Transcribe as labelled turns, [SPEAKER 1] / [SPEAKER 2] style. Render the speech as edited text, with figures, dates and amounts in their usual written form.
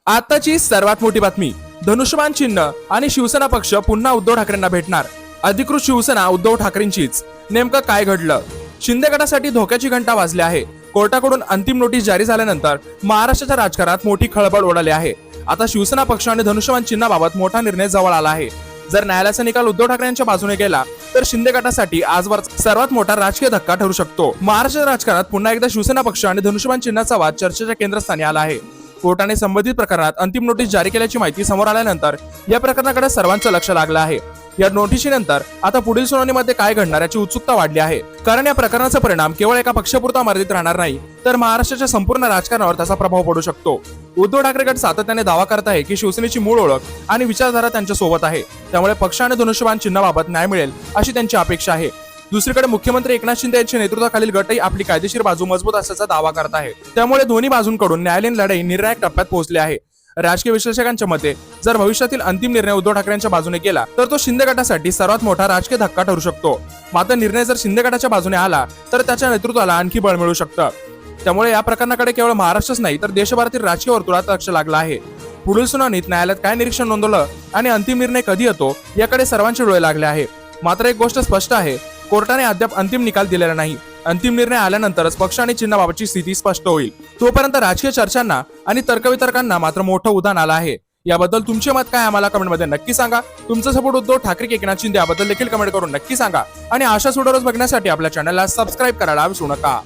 [SPEAKER 1] आताची सर्वात मोठी बातमी, धनुष्यबाण चिन्ह आणि शिवसेना पक्ष पुन्हा उद्धव ठाकरेंना भेटणार. अधिकृत शिवसेना उद्धव ठाकरेंचीच. नेमकं काय घडलं? शिंदे गटासाठी धोक्याची घंटा वाजली आहे. कोर्टाकडून अंतिम नोटीस जारी झाल्यानंतर महाराष्ट्राच्या राजकारणात मोठी खळबळ उडाली आहे. आता शिवसेना पक्ष आणि धनुष्यबाण चिन्हाबाबत मोठा निर्णय जवळ आला आहे. जर न्यायालयाचा निकाल उद्धव ठाकरे यांच्या बाजूने गेला तर शिंदे गटासाठी आजवर सर्वात मोठा राजकीय धक्का ठरू शकतो. महाराष्ट्र राजकारणात पुन्हा एकदा शिवसेना पक्ष आणि धनुष्यबाण चिन्हाचा वाद चर्चेच्या केंद्रस्थानी आला आहे. कोर्टाने संबंधित प्रकरणात अंतिम नोटीस जारी केल्याची माहिती समोर आल्यानंतर या प्रकरणाकडे सर्वांचं लक्ष लागलं आहे. या नोटिशीनंतर आता पुढील सुनावणीमध्ये काय घडणार याची उत्सुकता वाढली आहे. कारण या प्रकरणाचा परिणाम केवळ एका पक्षापुरता मर्यादित राहणार नाही, तर महाराष्ट्राच्या संपूर्ण राजकारणावर त्याचा प्रभाव पडू शकतो. उद्धव ठाकरे गट सातत्याने दावा करत आहे की शिवसेनेची मूळ ओळख आणि विचारधारा त्यांच्या सोबत आहे. त्यामुळे पक्ष आणि धनुष्यबाण चिन्हाबाबत न्याय मिळेल अशी त्यांची अपेक्षा आहे. दुसरीकडे मुख्यमंत्री एकनाथ शिंदे यांच्या नेतृत्वाखालील गटही आपली कायदेशीर बाजू मजबूत असल्याचा दावा करत आहे. त्यामुळे दोन्ही बाजूंकडून न्यायालयीन लढाई निर्णायक टप्प्यात पोहोचली आहे. राजकीय विश्लेषकांच्या मते जर भविष्यातील अंतिम निर्णय उद्धव ठाकरेंच्या बाजूने गेला तर तो शिंदे गटासाठी सर्वात मोठा राजकीय धक्का ठरू शकतो. मात्र निर्णय जर शिंदे गटाच्या बाजूने आला तर त्याच्या नेतृत्वाला आणखी बळ मिळू शकतं. त्यामुळे या प्रकरणाकडे केवळ महाराष्ट्रच नाही तर देशभरातील राजकीय वर्तुळात लक्ष लागलं आहे. पुढील सुनावणीत न्यायालयात काय निरीक्षण नोंदवलं आणि अंतिम निर्णय कधी येतो याकडे सर्वांचे डोळे लागले आहे. मात्र एक गोष्ट स्पष्ट आहे, कोर्टाने अद्याप अंतिम निकाल दिलेला नाही. अंतिम निर्णय आल्यानंतरच पक्ष आणि चिन्हाबाबतची स्थिती स्पष्ट होईल. तोपर्यंत राजकीय चर्चांना आणि तर्कवितर्कांना मात्र मोठं उधाण आलं आहे. याबद्दल तुमचे मत काय आम्हाला कमेंटमध्ये नक्की सांगा. तुमचा सपोर्ट उद्धव ठाकरे की एकनाथ शिंदे याबद्दल देखील कमेंट करून नक्की सांगा. आणि अशाच व्हिडिओज बघण्यासाठी आपल्या चॅनलला सबस्क्राईब करायला विसरू नका.